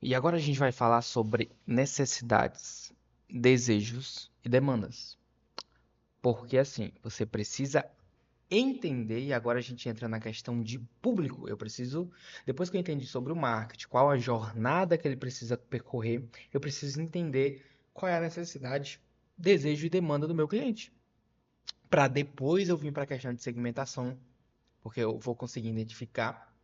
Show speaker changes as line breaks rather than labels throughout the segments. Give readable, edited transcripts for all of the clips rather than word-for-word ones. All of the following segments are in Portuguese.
E agora a gente vai falar sobre necessidades, desejos e demandas. Porque assim, você precisa entender, e agora a gente entra na questão de público. Depois que eu entendi sobre o marketing, qual a jornada que ele precisa percorrer, eu preciso entender qual é a necessidade, desejo e demanda do meu cliente. Para depois eu vir para a questão de segmentação, porque eu vou conseguir identificar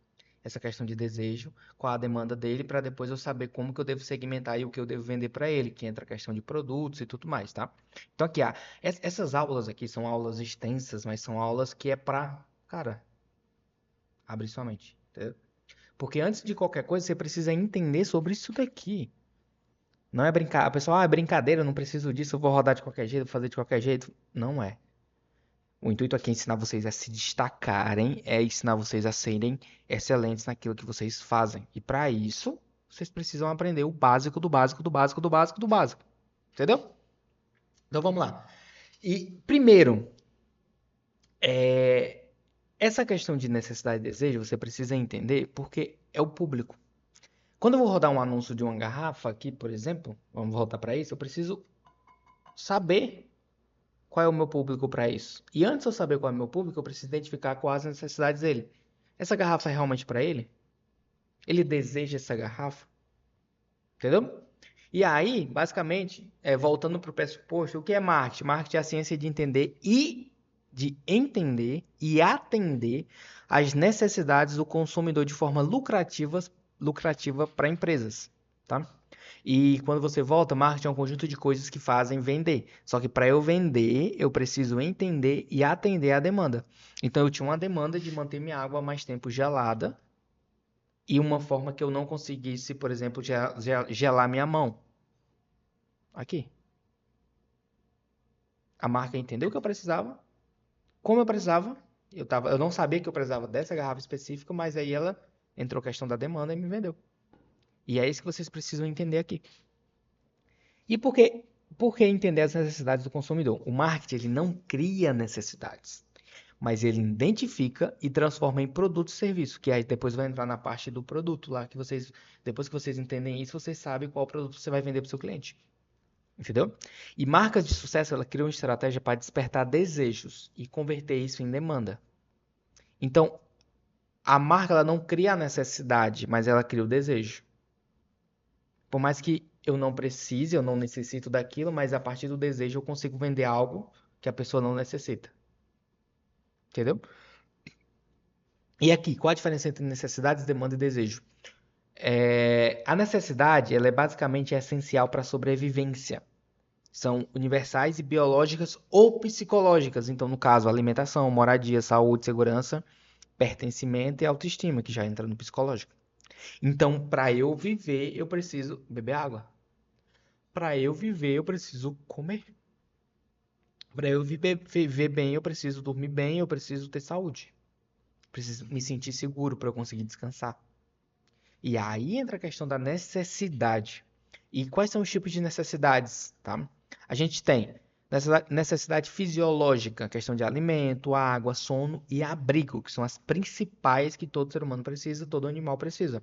essa questão de desejo, qual a demanda dele, para depois eu saber como que eu devo segmentar e o que eu devo vender para ele, que entra a questão de produtos e tudo mais, tá? Então aqui, essas aulas aqui são aulas extensas, mas são aulas que é para, cara, abrir sua mente, entendeu? Porque antes de qualquer coisa, você precisa entender sobre isso daqui. Não é brincar, a pessoa, é brincadeira, eu não preciso disso, eu vou rodar de qualquer jeito, vou fazer de qualquer jeito. Não é. O intuito aqui é ensinar vocês a se destacarem, é ensinar vocês a serem excelentes naquilo que vocês fazem. E para isso, vocês precisam aprender o básico do básico do básico do básico do básico. Entendeu? Então vamos lá. E primeiro, essa questão de necessidade e desejo, você precisa entender porque é o público. Quando eu vou rodar um anúncio de uma garrafa aqui, por exemplo, vamos voltar para isso, eu preciso saber qual é o meu público para isso. E antes de eu saber qual é o meu público, eu preciso identificar quais as necessidades dele. Essa garrafa é realmente para ele? Ele deseja essa garrafa? Entendeu? E aí, basicamente, voltando para o pressuposto, o que é marketing? Marketing é a ciência de entender e atender às necessidades do consumidor de forma lucrativa para empresas, tá? E quando você volta, marketing é um conjunto de coisas que fazem vender. Só que para eu vender, eu preciso entender e atender a demanda. Então eu tinha uma demanda de manter minha água mais tempo gelada e uma forma que eu não conseguisse, por exemplo, gelar minha mão. Aqui. A marca entendeu o que eu precisava, como eu precisava. Eu não sabia que eu precisava dessa garrafa específica, mas aí ela entrou a questão da demanda e me vendeu. E é isso que vocês precisam entender aqui. E por que entender as necessidades do consumidor? O marketing ele não cria necessidades, mas ele identifica e transforma em produto e serviço, que aí depois vai entrar na parte do produto lá, que depois que vocês entendem isso, vocês sabem qual produto você vai vender para o seu cliente. Entendeu? E marcas de sucesso, ela cria uma estratégia para despertar desejos e converter isso em demanda. Então, a marca ela não cria a necessidade, mas ela cria o desejo. Por mais que eu não precise, eu não necessito daquilo, mas a partir do desejo eu consigo vender algo que a pessoa não necessita. Entendeu? E aqui, qual a diferença entre necessidades, demanda e desejo? A necessidade, ela é basicamente essencial para a sobrevivência. São universais e biológicas ou psicológicas. Então, no caso, alimentação, moradia, saúde, segurança, pertencimento e autoestima, que já entra no psicológico. Então, para eu viver, eu preciso beber água. Para eu viver, eu preciso comer. Para eu viver bem, eu preciso dormir bem, eu preciso ter saúde. Preciso me sentir seguro para eu conseguir descansar. E aí entra a questão da necessidade. E quais são os tipos de necessidades, tá? A gente tem necessidade fisiológica, questão de alimento, água, sono e abrigo, que são as principais que todo ser humano precisa, todo animal precisa.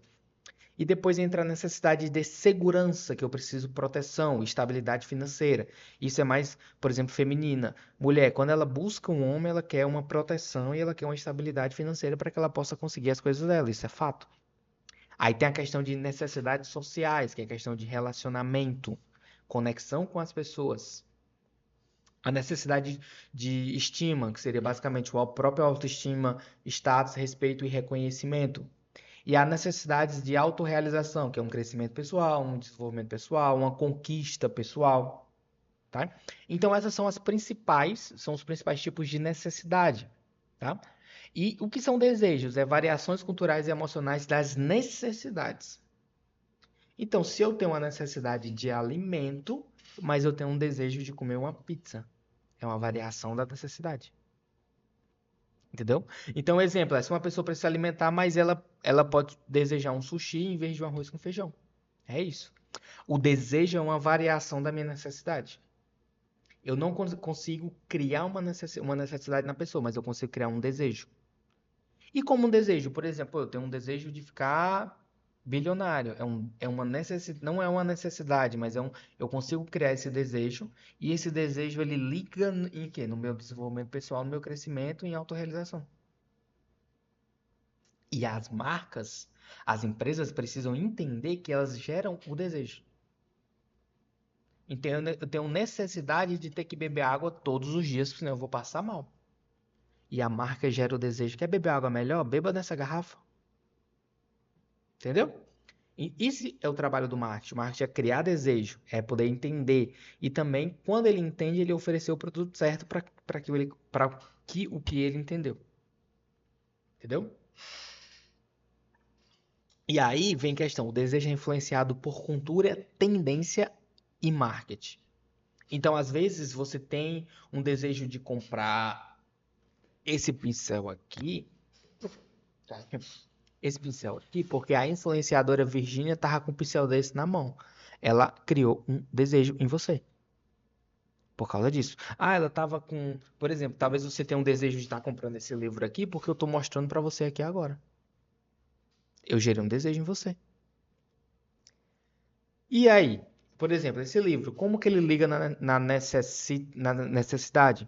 E depois entra a necessidade de segurança, que eu preciso proteção, estabilidade financeira. Isso é mais, por exemplo, feminina. Mulher, quando ela busca um homem, ela quer uma proteção e ela quer uma estabilidade financeira para que ela possa conseguir as coisas dela. Isso é fato. Aí tem a questão de necessidades sociais, que é a questão de relacionamento, conexão com as pessoas. A necessidade de estima, que seria basicamente a própria autoestima, status, respeito e reconhecimento. E há necessidades de autorrealização, que é um crescimento pessoal, um desenvolvimento pessoal, uma conquista pessoal, tá? Então essas são os principais tipos de necessidade, tá? E o que são desejos? É variações culturais e emocionais das necessidades. Então, se eu tenho uma necessidade de alimento, mas eu tenho um desejo de comer uma pizza, é uma variação da necessidade. Entendeu? Então, exemplo, se uma pessoa precisa se alimentar, mas ela pode desejar um sushi em vez de um arroz com feijão. É isso. O desejo é uma variação da minha necessidade. Eu não consigo criar uma necessidade na pessoa, mas eu consigo criar um desejo. E como um desejo, por exemplo, eu tenho um desejo de ficar. Bilionário. É uma necessidade, não é uma necessidade, mas eu consigo criar esse desejo, e esse desejo ele liga em quê? No meu desenvolvimento pessoal, no meu crescimento e em autorrealização. E as marcas, as empresas precisam entender que elas geram o desejo. Então eu tenho necessidade de ter que beber água todos os dias, senão eu vou passar mal. E a marca gera o desejo. Quer beber água melhor? Beba nessa garrafa. Entendeu? E esse é o trabalho do marketing. O marketing é criar desejo, é poder entender. E também, quando ele entende, ele oferecer o produto certo para que o que ele entendeu. Entendeu? E aí vem a questão: o desejo é influenciado por cultura, tendência e marketing. Então, às vezes, você tem um desejo de comprar esse pincel aqui. Esse pincel aqui, porque a influenciadora Virgínia tava com um pincel desse na mão. Ela criou um desejo em você. Por causa disso. Ah, ela tava com. Por exemplo, talvez você tenha um desejo de estar comprando esse livro aqui, porque eu tô mostrando pra você aqui agora. Eu gerei um desejo em você. E aí? Por exemplo, esse livro, como que ele liga na necessidade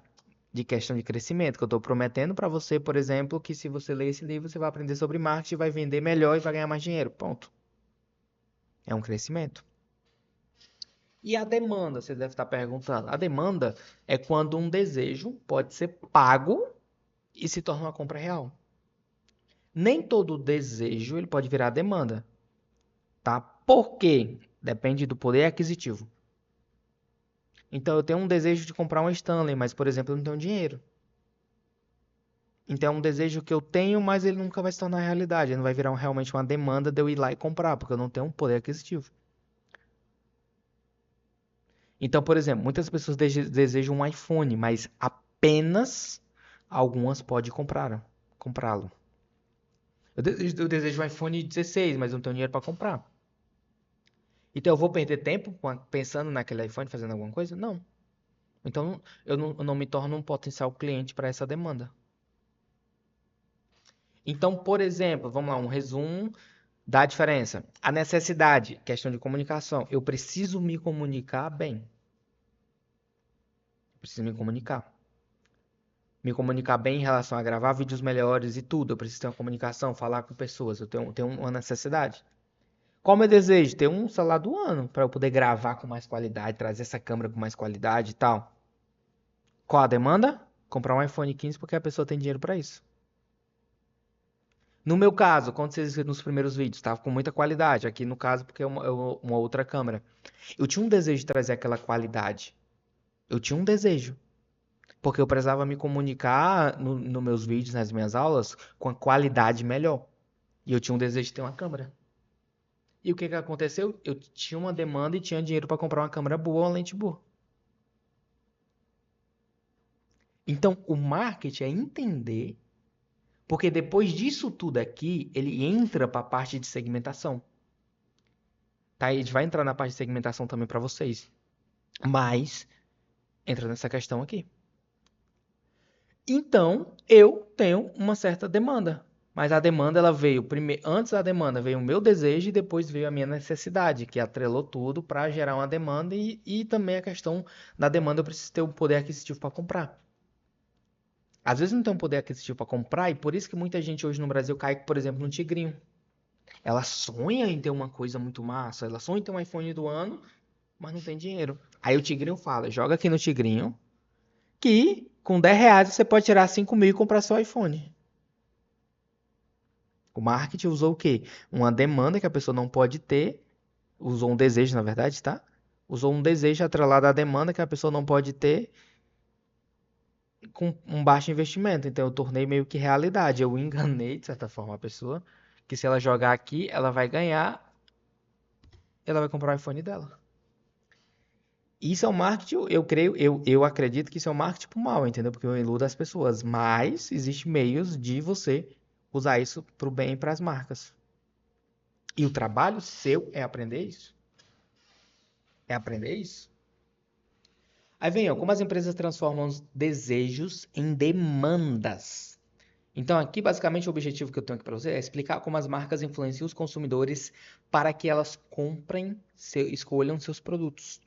de questão de crescimento? Que eu estou prometendo para você, por exemplo, que se você ler esse livro, você vai aprender sobre marketing, vai vender melhor e vai ganhar mais dinheiro. Ponto. É um crescimento. E a demanda, você deve estar perguntando. A demanda é quando um desejo pode ser pago e se torna uma compra real. Nem todo desejo ele pode virar demanda, tá? Por quê? Depende do poder aquisitivo. Então eu tenho um desejo de comprar uma Stanley, mas por exemplo eu não tenho dinheiro. Então é um desejo que eu tenho, mas ele nunca vai se tornar realidade. Ele não vai virar realmente uma demanda de eu ir lá e comprar, porque eu não tenho um poder aquisitivo. Então, por exemplo, muitas pessoas desejam um iPhone, mas apenas algumas podem comprá-lo. Eu desejo um iPhone 16, mas não tenho dinheiro para comprar. Então eu vou perder tempo pensando naquele iPhone, fazendo alguma coisa? Não. Então eu não me torno um potencial cliente para essa demanda. Então, por exemplo, vamos lá, um resumo da diferença. A necessidade, questão de comunicação. Eu preciso me comunicar bem. Eu preciso me comunicar. Me comunicar bem em relação a gravar vídeos melhores e tudo. Eu preciso ter uma comunicação, falar com pessoas. Eu tenho uma necessidade. Qual é o meu desejo? Ter um celular do ano para eu poder gravar com mais qualidade, trazer essa câmera com mais qualidade e tal. Qual a demanda? Comprar um iPhone 15 porque a pessoa tem dinheiro para isso. No meu caso, quando vocês viram nos primeiros vídeos, estava com muita qualidade. Aqui no caso, porque é uma outra câmera. Eu tinha um desejo de trazer aquela qualidade. Eu tinha um desejo. Porque eu precisava me comunicar nos meus vídeos, nas minhas aulas, com a qualidade melhor. E eu tinha um desejo de ter uma câmera. E o que que aconteceu? Eu tinha uma demanda e tinha dinheiro para comprar uma câmera boa, uma lente boa. Então, o marketing é entender, porque depois disso tudo aqui, ele entra para a parte de segmentação. Tá? A gente vai entrar na parte de segmentação também para vocês. Mas entra nessa questão aqui. Então, eu tenho uma certa demanda. Mas a demanda ela veio primeiro, antes da demanda veio o meu desejo e depois veio a minha necessidade, que atrelou tudo para gerar uma demanda e também a questão da demanda eu preciso ter o poder aquisitivo para comprar. Às vezes não tem um poder aquisitivo para comprar e por isso que muita gente hoje no Brasil cai, por exemplo, no tigrinho. Ela sonha em ter uma coisa muito massa, ela sonha em ter um iPhone do ano, mas não tem dinheiro. Aí o tigrinho fala, joga aqui no tigrinho que com R$ 10 você pode tirar 5.000 e comprar seu iPhone. O marketing usou o quê? Uma demanda que a pessoa não pode ter, usou um desejo, na verdade, tá? Usou um desejo atrelado à demanda que a pessoa não pode ter com um baixo investimento. Então eu tornei meio que realidade. Eu enganei, de certa forma, a pessoa que se ela jogar aqui, ela vai ganhar, ela vai comprar o iPhone dela. Isso é um marketing, eu creio, eu acredito que isso é um marketing pro mal, entendeu? Porque eu iludo as pessoas. Mas existe meios de você usar isso pro bem e para as marcas. E o trabalho seu é aprender isso. É aprender isso. Aí vem, ó, como as empresas transformam os desejos em demandas. Então, aqui, basicamente, o objetivo que eu tenho aqui para você é explicar como as marcas influenciam os consumidores para que elas comprem, escolham seus produtos.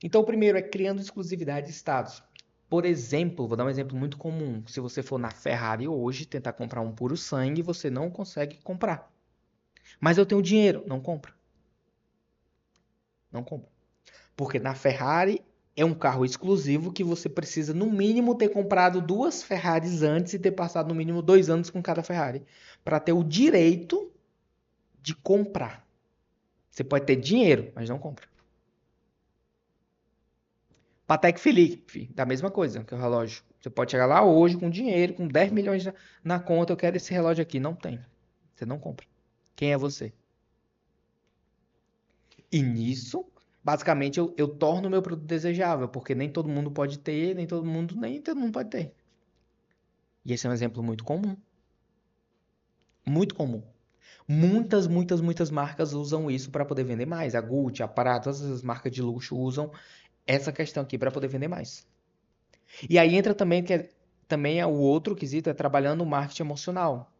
Então, o primeiro é criando exclusividade de status. Por exemplo, vou dar um exemplo muito comum. Se você for na Ferrari hoje tentar comprar um puro sangue, você não consegue comprar. Mas eu tenho dinheiro, não compra. Não compra. Porque na Ferrari é um carro exclusivo que você precisa, no mínimo, ter comprado 2 Ferraris antes e ter passado, no mínimo, 2 anos com cada Ferrari. Para ter o direito de comprar. Você pode ter dinheiro, mas não compra. Patek Philippe, da mesma coisa que o relógio. Você pode chegar lá hoje com dinheiro, com 10 milhões na conta, eu quero esse relógio aqui. Não tem. Você não compra. Quem é você? E nisso, basicamente, eu torno o meu produto desejável, porque nem todo mundo pode ter, nem todo mundo pode ter. E esse é um exemplo muito comum. Muito comum. Muitas marcas usam isso para poder vender mais. A Gucci, a Prada, todas as marcas de luxo usam essa questão aqui para poder vender mais. E aí entra também também é o outro quesito, é trabalhando o marketing emocional.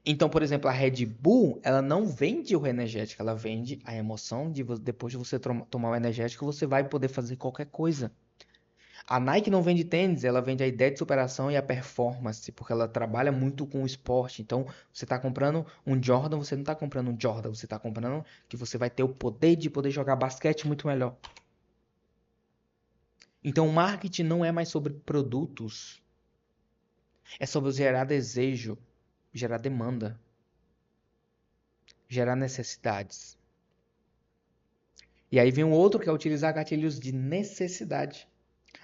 Então, por exemplo, a Red Bull, ela não vende o energético, ela vende a emoção de depois de você tomar o energético, você vai poder fazer qualquer coisa. A Nike não vende tênis, ela vende a ideia de superação e a performance, porque ela trabalha muito com o esporte. Então, você está comprando um Jordan, você não está comprando um Jordan, você está comprando que você vai ter o poder de poder jogar basquete muito melhor. Então, o marketing não é mais sobre produtos, é sobre gerar desejo, gerar demanda, gerar necessidades. E aí vem um outro que é utilizar gatilhos de necessidade.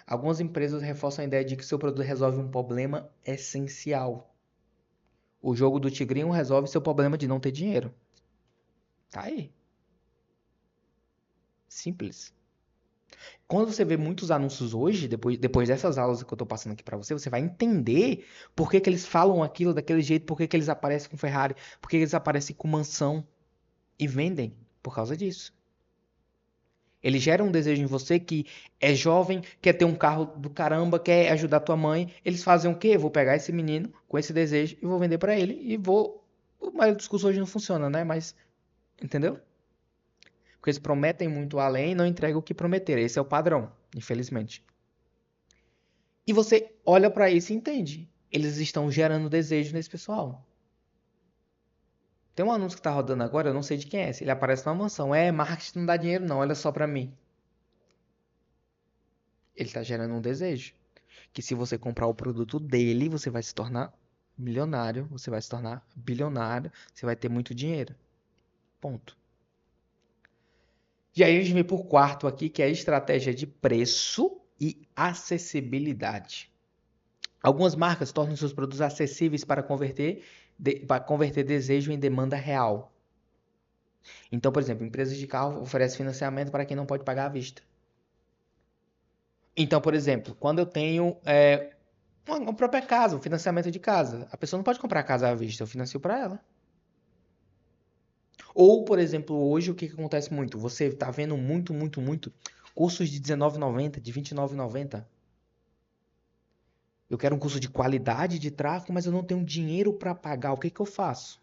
Algumas empresas reforçam a ideia de que seu produto resolve um problema essencial. O jogo do tigrinho resolve seu problema de não ter dinheiro. Tá aí. Simples. Quando você vê muitos anúncios hoje, depois dessas aulas que eu tô passando aqui pra você, você vai entender por que que eles falam aquilo daquele jeito, por que que eles aparecem com Ferrari, por que que eles aparecem com mansão e vendem por causa disso. Ele gera um desejo em você que é jovem, quer ter um carro do caramba, quer ajudar tua mãe. Eles fazem o quê? Eu vou pegar esse menino com esse desejo e vou vender pra ele e vou. Mas o discurso hoje não funciona, né? Mas, entendeu? Porque eles prometem muito além e não entregam o que prometeram. Esse é o padrão, infelizmente. E você olha pra isso e entende. Eles estão gerando desejo nesse pessoal. Tem um anúncio que tá rodando agora, eu não sei de quem é. Ele aparece numa mansão. É, marketing não dá dinheiro não, olha só pra mim. Ele tá gerando um desejo. Que se você comprar o produto dele, você vai se tornar milionário, você vai se tornar bilionário, você vai ter muito dinheiro. Ponto. E aí a gente vem por quarto aqui, que é a estratégia de preço e acessibilidade. Algumas marcas tornam seus produtos acessíveis para converter desejo em demanda real. Então, por exemplo, empresas de carro oferecem financiamento para quem não pode pagar à vista. Então, por exemplo, quando eu tenho uma própria casa, um financiamento de casa, a pessoa não pode comprar a casa à vista, eu financio para ela. Ou, por exemplo, hoje o que acontece muito? Você está vendo muito cursos de R$19,90, de R$29,90. Eu quero um curso de qualidade de tráfego, mas eu não tenho dinheiro para pagar. O que que eu faço?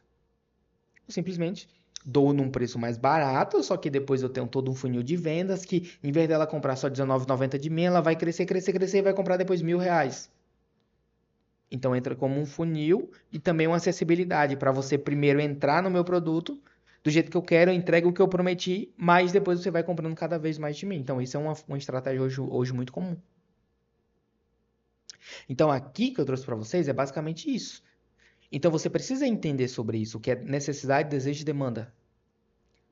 Eu simplesmente dou num preço mais barato, só que depois eu tenho todo um funil de vendas que, em vez dela comprar só R$19,90 de mim, ela vai crescer e vai comprar depois R$1.000. Então entra como um funil e também uma acessibilidade para você primeiro entrar no meu produto do jeito que eu quero, eu entrego o que eu prometi, mas depois você vai comprando cada vez mais de mim. Então isso é uma estratégia hoje muito comum. Então aqui que eu trouxe para vocês é basicamente isso. Então você precisa entender sobre isso, o que é necessidade, desejo e demanda.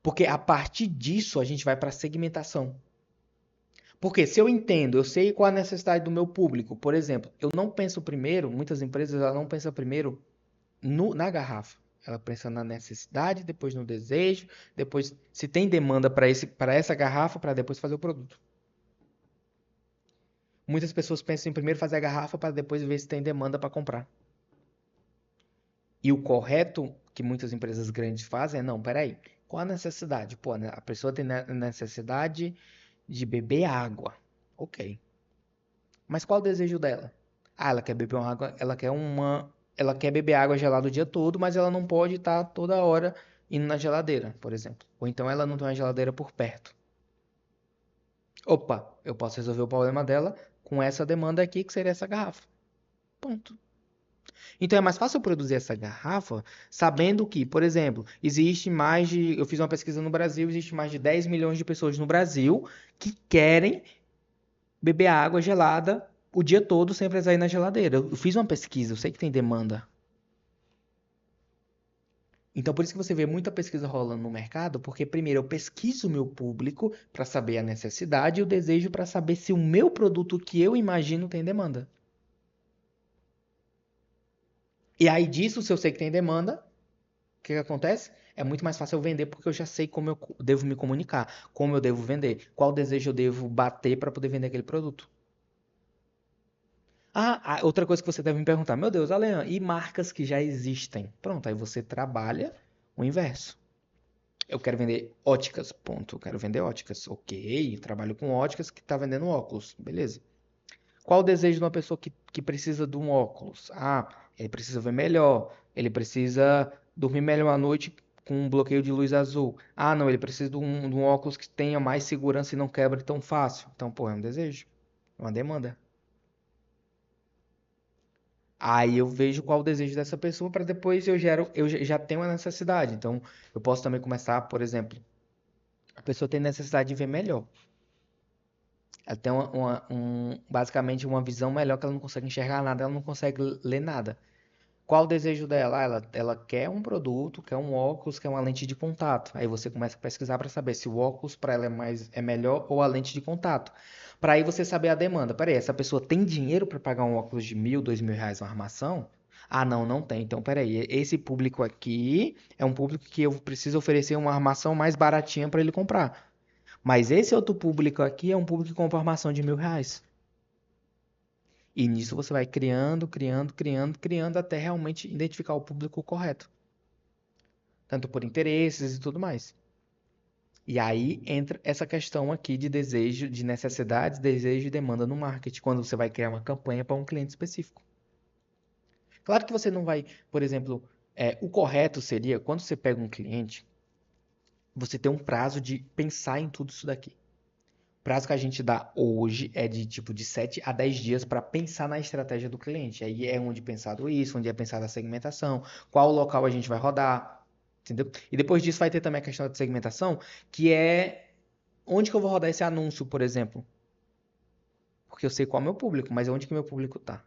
Porque a partir disso a gente vai para a segmentação. Porque se eu entendo, eu sei qual a necessidade do meu público, por exemplo, eu não penso primeiro, muitas empresas não pensam primeiro na garrafa. Ela pensa na necessidade, depois no desejo, depois se tem demanda para essa garrafa, para depois fazer o produto. Muitas pessoas pensam em primeiro fazer a garrafa para depois ver se tem demanda para comprar. E o correto que muitas empresas grandes fazem é, não, peraí, qual a necessidade? Pô, a pessoa tem necessidade de beber água. Ok. Mas qual o desejo dela? Ah, ela quer beber uma água, ela quer ela quer beber água gelada o dia todo, mas ela não pode estar toda hora indo na geladeira, por exemplo. Ou então ela não tem uma geladeira por perto. Opa, eu posso resolver o problema dela com essa demanda aqui, que seria essa garrafa. Ponto. Então é mais fácil eu produzir essa garrafa sabendo que, por exemplo, existe mais de. Eu fiz uma pesquisa no Brasil, existe mais de 10 milhões de pessoas no Brasil que querem beber água gelada o dia todo sem precisar ir na geladeira. Eu fiz uma pesquisa, eu sei que tem demanda. Então, por isso que você vê muita pesquisa rolando no mercado, porque primeiro eu pesquiso o meu público para saber a necessidade e o desejo para saber se o meu produto que eu imagino tem demanda. E aí disso, se eu sei que tem demanda, o que que acontece? É muito mais fácil eu vender porque eu já sei como eu devo me comunicar, como eu devo vender, qual desejo eu devo bater para poder vender aquele produto. Outra coisa que você deve me perguntar, meu Deus, Alean, e marcas que já existem? Pronto, aí você trabalha o inverso. Eu quero vender óticas, ponto. Eu quero vender óticas. Ok, trabalho com óticas que está vendendo óculos, beleza. Qual o desejo de uma pessoa que precisa de um óculos? Ele precisa ver melhor, ele precisa dormir melhor à noite com um bloqueio de luz azul. Não, ele precisa de um óculos que tenha mais segurança e não quebre tão fácil. Então, pô, é um desejo, é uma demanda. Aí eu vejo qual o desejo dessa pessoa para depois eu já tenho a necessidade. Então, eu posso também começar, por exemplo, a pessoa tem necessidade de ver melhor. Ela tem basicamente uma visão melhor que ela não consegue enxergar nada, ela não consegue ler nada. Qual o desejo dela? Ela quer um produto, quer um óculos, quer uma lente de contato. Aí você começa a pesquisar para saber se o óculos para ela é melhor ou a lente de contato. Para aí você saber a demanda. Peraí, essa pessoa tem dinheiro para pagar um óculos de 1.000, 2.000 reais uma armação? Não, não tem. Então, peraí, esse público aqui é um público que eu preciso oferecer uma armação mais baratinha para ele comprar. Mas esse outro público aqui é um público com formação de 1.000 reais. E nisso você vai criando, criando, criando, criando até realmente identificar o público correto. Tanto por interesses e tudo mais. E aí entra essa questão aqui de desejo, de necessidades, desejo e demanda no marketing, quando você vai criar uma campanha para um cliente específico. Claro que você não vai, por exemplo, o correto seria, quando você pega um cliente, você ter um prazo de pensar em tudo isso daqui. O prazo que a gente dá hoje é de tipo de 7 a 10 dias para pensar na estratégia do cliente. Aí é onde pensado isso, onde é pensada a segmentação, qual local a gente vai rodar, entendeu? E depois disso vai ter também a questão de segmentação, que é onde que eu vou rodar esse anúncio, por exemplo. Porque eu sei qual é o meu público, mas onde que meu público tá?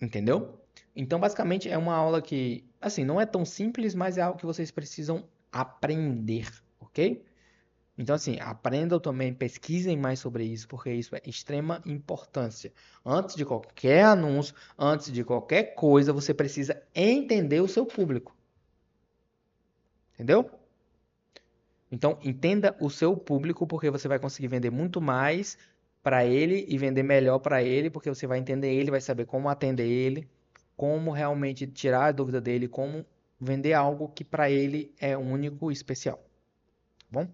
Entendeu? Então, basicamente, é uma aula que, assim, não é tão simples, mas é algo que vocês precisam aprender, ok? Então, assim, aprendam também, pesquisem mais sobre isso, porque isso é extrema importância. Antes de qualquer anúncio, antes de qualquer coisa, você precisa entender o seu público. Entendeu? Então, entenda o seu público, porque você vai conseguir vender muito mais para ele e vender melhor para ele, porque você vai entender ele, vai saber como atender ele, como realmente tirar a dúvida dele, como vender algo que para ele é único e especial. Tá bom?